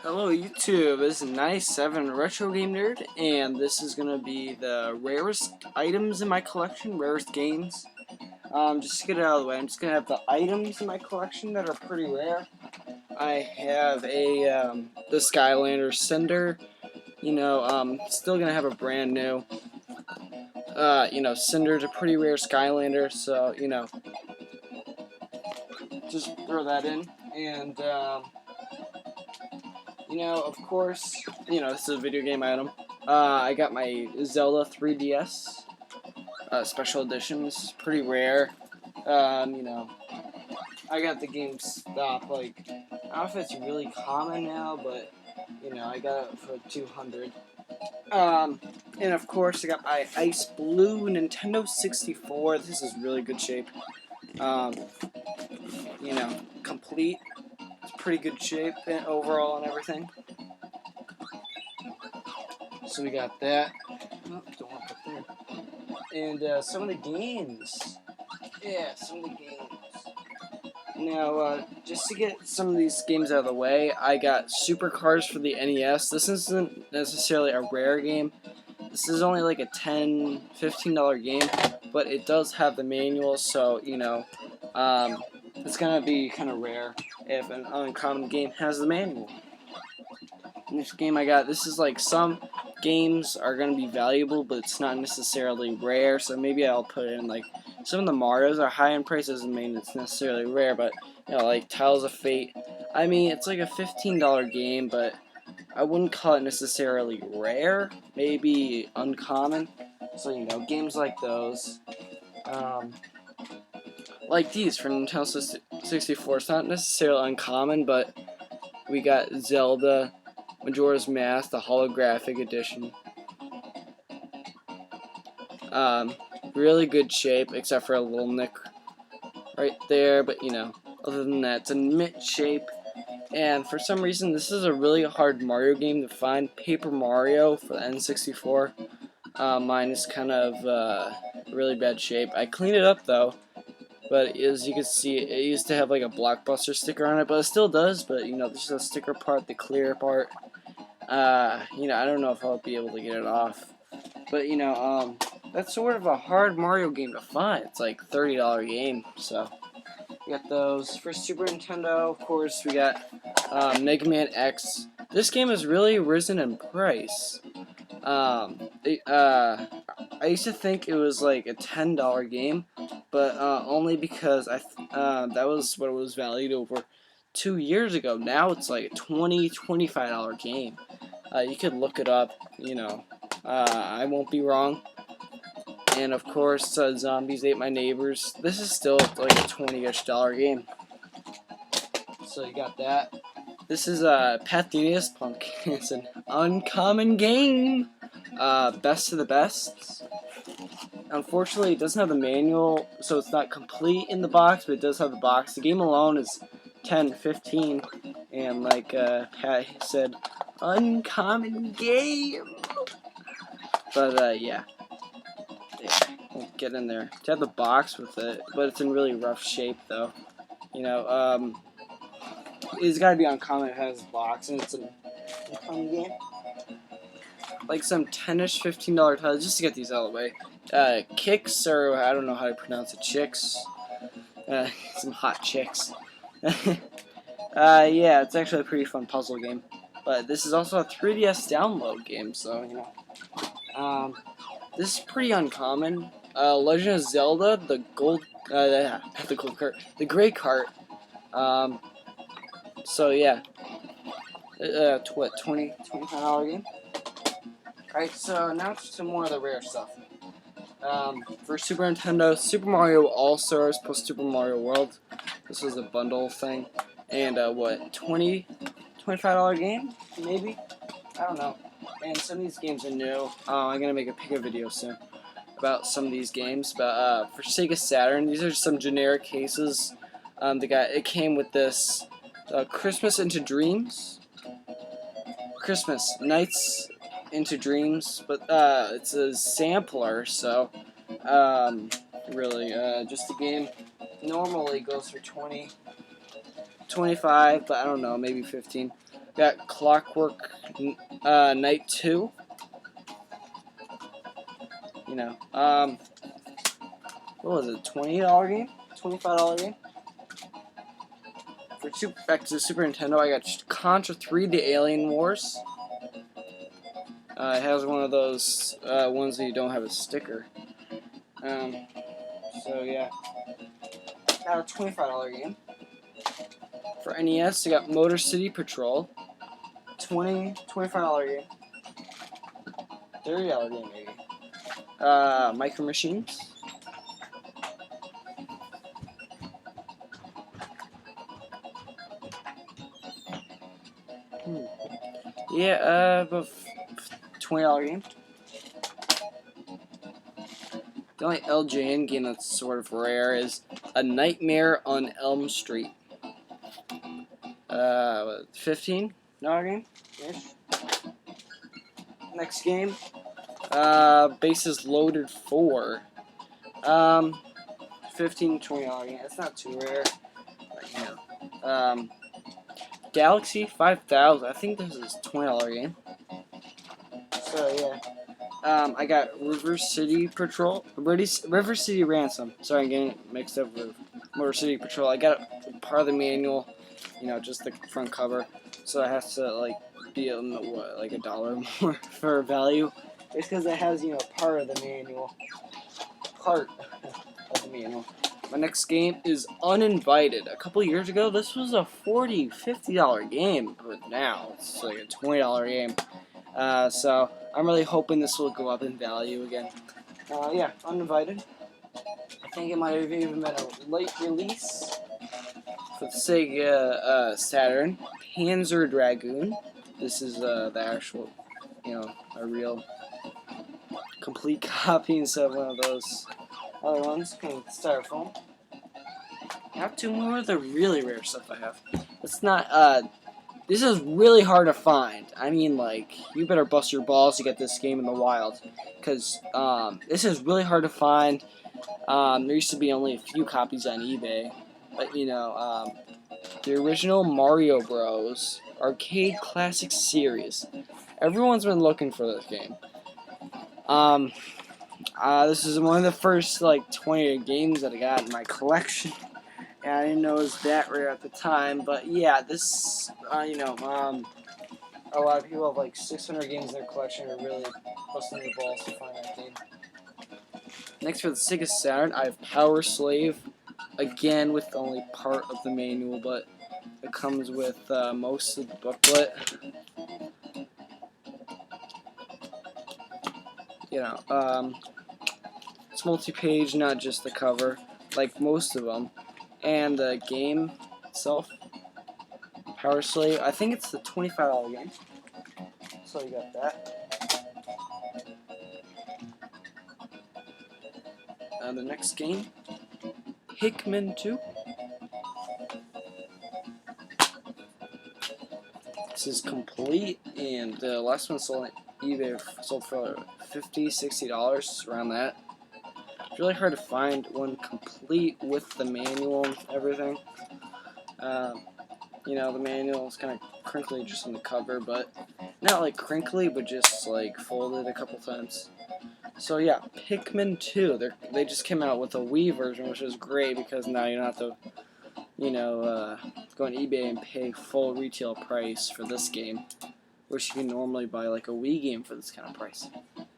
Hello YouTube, this is Nice7 Retro Game Nerd, and this is going to be the rarest items in my collection, rarest games. Just to get it out of the way, I'm just going to have the items in my collection that are pretty rare. I have the Skylander Cinder, still going to have a brand new, Cinder's a pretty rare Skylander, so, just throw that in, and, of course, this is a video game item. I got my Zelda 3DS special edition. This is pretty rare. I got the GameStop, I don't know if it's really common now, but, I got it for 200. And of course, I got my Ice Blue Nintendo 64. This is really good shape. Complete. It's pretty good shape overall and everything. So we got that. Oh, don't want to put there. And some of the games. Yeah, some of the games. Now, just to get some of these games out of the way, I got Supercars for the NES. This isn't necessarily a rare game. This is only like a $10, $15 game, but it does have the manual, so, it's going to be kind of rare if an uncommon game has the manual. Next game I got, this is like some games are going to be valuable, but it's not necessarily rare, so maybe I'll put in like some of the Marios are high in price, doesn't mean it's necessarily rare, but like Tiles of Fate. I mean, it's like a $15 game, but I wouldn't call it necessarily rare, maybe uncommon. So, games like those. Like these from Nintendo 64, it's not necessarily uncommon, but we got Zelda Majora's Mask, the holographic edition. Really good shape, except for a little nick right there, but other than that, it's in mint shape. And for some reason, this is a really hard Mario game to find. Paper Mario for the N64. Mine is kind of really bad shape. I cleaned it up though, but as you can see, it used to have like a Blockbuster sticker on it, but it still does. But this is the sticker part, the clear part. I don't know if I'll be able to get it off. But that's sort of a hard Mario game to find. It's like $30 game, so we got those. For Super Nintendo, of course, we got Mega Man X. This game has really risen in price. I used to think it was like a $10 game, but only because that was what it was valued over 2 years ago. Now it's like a $20, $25 game. You could look it up, I won't be wrong. And of course, Zombies Ate My Neighbors. This is still like a $20-ish game. So you got that. This is Pathenius Punk. It's an uncommon game. Best of the best. Unfortunately, it doesn't have the manual, so it's not complete in the box, but it does have the box. The game alone is $10, $15, and like Pat said, uncommon game. But yeah, we'll get in there. To have the box with it, but it's in really rough shape though. It's got to be uncommon. It has a box, and it's an uncommon game. Like some $10-ish, $15 titles, just to get these out of the way. Kicks, or I don't know how to pronounce it, chicks. Some hot chicks. Yeah, it's actually a pretty fun puzzle game. But this is also a 3DS download game, so, this is pretty uncommon. Legend of Zelda, the gold, not the gold cart, the gray cart. So yeah, what, $25 game? Alright, so now some more of the rare stuff. For Super Nintendo, Super Mario All-Stars plus Super Mario World. This was a bundle thing. And what, $25 game? Maybe? I don't know. And some of these games are new. I'm gonna make a pick video soon about some of these games. But for Sega Saturn, these are some generic cases. It came with this Christmas into Dreams. Christmas Nights into Dreams, but it's a sampler, so really just a game. Normally goes for 20, 25, but I don't know, maybe 15. Got Clockwork Knight 2. You know, what was it? $20 game? $25 game? Back to the Super Nintendo, I got Contra 3: The Alien Wars. It has one of those ones that you don't have a sticker. So yeah, got a $25 game. For NES, I got Motor City Patrol. $25 game. $30 game maybe. Micro Machines. Yeah, about $20 game. The only LJN game that's sort of rare is A Nightmare on Elm Street. $15 game ish. Next game, Bases Loaded 4. $15, $20 game. It's not too rare, but you know. Galaxy 5000. I think this is $20 game. So yeah. I got River City Patrol, River City Ransom. Sorry, I'm getting mixed up with Motor City Patrol. I got part of the manual, you know, just the front cover, so it has to like be like $1 more for value. It's because it has, you know, part of the manual. My next game is Uninvited. A couple years ago, this was a $40, $50 game, but now it's like a $20 game. So I'm really hoping this will go up in value again. Yeah, Uninvited. I think it might have even been a late release for the Sega Saturn. Panzer Dragoon. This is the actual, you know, a real complete copy instead of one of those other ones. Kind of styrofoam. I have two more of the really rare stuff I have. It's not, this is really hard to find. I mean, like, you better bust your balls to get this game in the wild. Because, this is really hard to find. There used to be only a few copies on eBay. But, you know, the original Mario Bros. Arcade Classic Series. Everyone's been looking for this game. This is one of the first, like, 20 games that I got in my collection. And I didn't know it was that rare at the time, but yeah, this, you know, a lot of people have like 600 games in their collection and are really busting their balls to find that game. Next for the Sega Saturn, I have Power Slave, again with only part of the manual, but it comes with most of the booklet. You know, it's multi-page, not just the cover, like most of them. And the game itself, Power Slave, I think it's the $25 game. So you got that. The next game, Pikmin 2. This is complete, and the last one sold on eBay, sold for $50, $60, around that. It's really hard to find one complete with the manual and everything. You know, the manual is kind of crinkly just on the cover, but not like crinkly, but just like folded a couple times. So yeah, Pikmin 2. They just came out with a Wii version, which is great because now you don't have to, you know, go on eBay and pay full retail price for this game, which you can normally buy like a Wii game for this kind of price.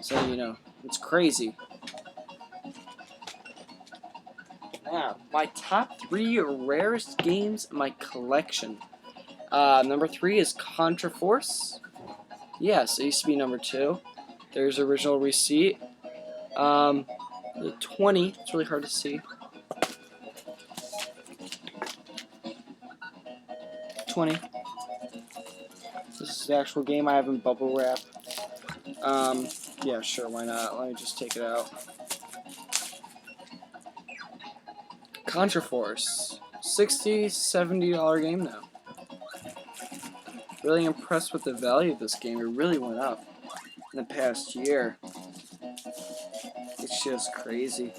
So you know, it's crazy. Now, my top 3 rarest games in my collection. Number 3 is Contra Force. Yes, it used to be number 2. There's original receipt. 20. It's really hard to see. 20. This is the actual game. I have in bubble wrap. Yeah, sure, why not? Let me just take it out. Contra Force. $60, $70 game now. Really impressed with the value of this game. It really went up in the past year. It's just crazy.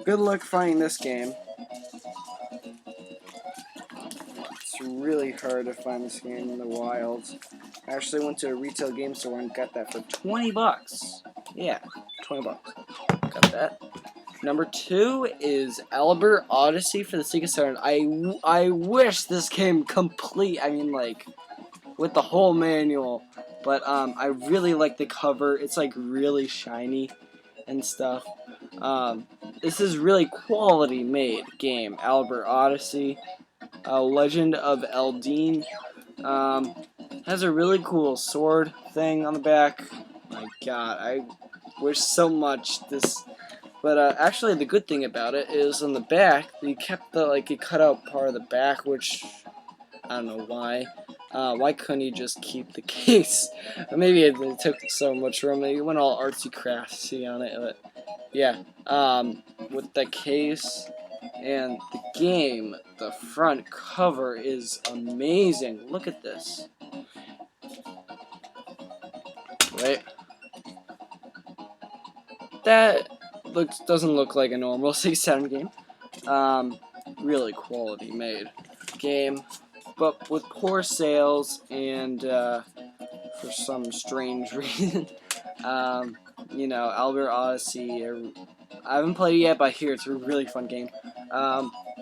Good luck finding this game. really hard to find this game in the wild. I actually went to a retail game store and got that for 20 bucks. Yeah, 20 bucks. Got that. Number 2 is Albert Odyssey for the Sega Saturn. I wish this came complete. I mean, like, with the whole manual. But I really like the cover. It's like really shiny and stuff. This is really quality made game. Albert Odyssey, Legend of Eldine. Has a really cool sword thing on the back. My God, I wish so much this. But actually, the good thing about it is on the back, you kept the you cut out part of the back, which I don't know why. Why couldn't you just keep the case? Maybe it took so much room. It went all artsy craftsy on it. But yeah, with the case and the game, the front cover is amazing. Look at this. Wait. That doesn't look like a normal 6-7 game. Really quality made game, but with poor sales and for some strange reason, you know, Albert Odyssey. I haven't played it yet, but I hear it's a really fun game.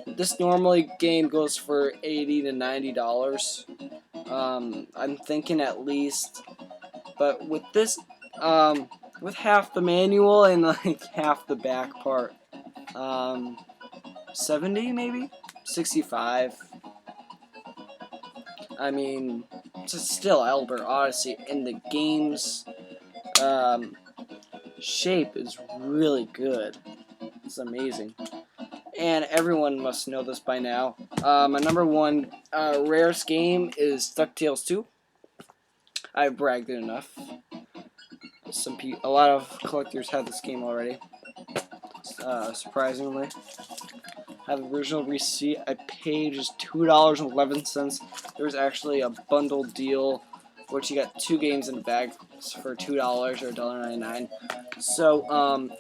This normally game goes for $80 to $90. I'm thinking at least, but with this, with half the manual and like half the back part, 70 maybe, 65. I mean, it's still Albert Odyssey, and the game's shape is really good. It's amazing. And everyone must know this by now. My number 1 rarest game is DuckTales 2. I've bragged it enough. A lot of collectors have this game already. Surprisingly. I have the original receipt. I paid just $2.11. There was actually a bundle deal, which you got 2 games in the bag for $2 or $1.99. So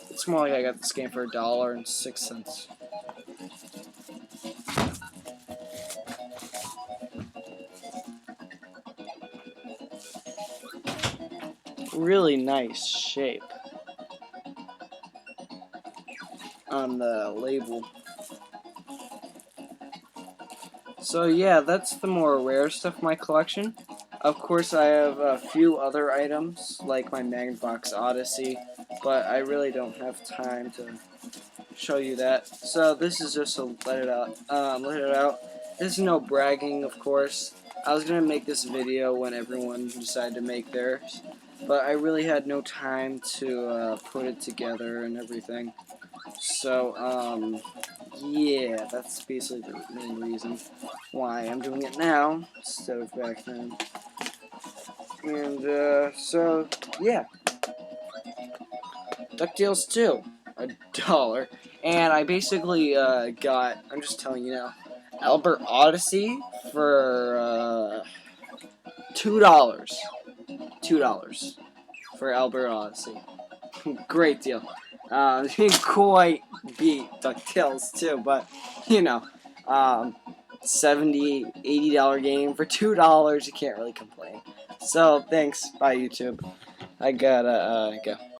it's more like I got this game for $1.06. Really nice shape on the label. So yeah, that's the more rare stuff in my collection. Of course, I have a few other items, like my Magnavox Odyssey, but I really don't have time to show you that. So this is just to let it out. This is no bragging, of course. I was gonna make this video when everyone decided to make theirs, but I really had no time to put it together and everything. So yeah, that's basically the main reason why I'm doing it now instead of back then. And so yeah, DuckTales 2, $1, and I basically got. I'm just telling you now, Albert Odyssey for $2. $2 for Albert Odyssey. Great deal. Didn't quite beat DuckTales 2, but you know, $70, $80 game for $2, you can't really complain. So thanks, bye YouTube. I gotta go.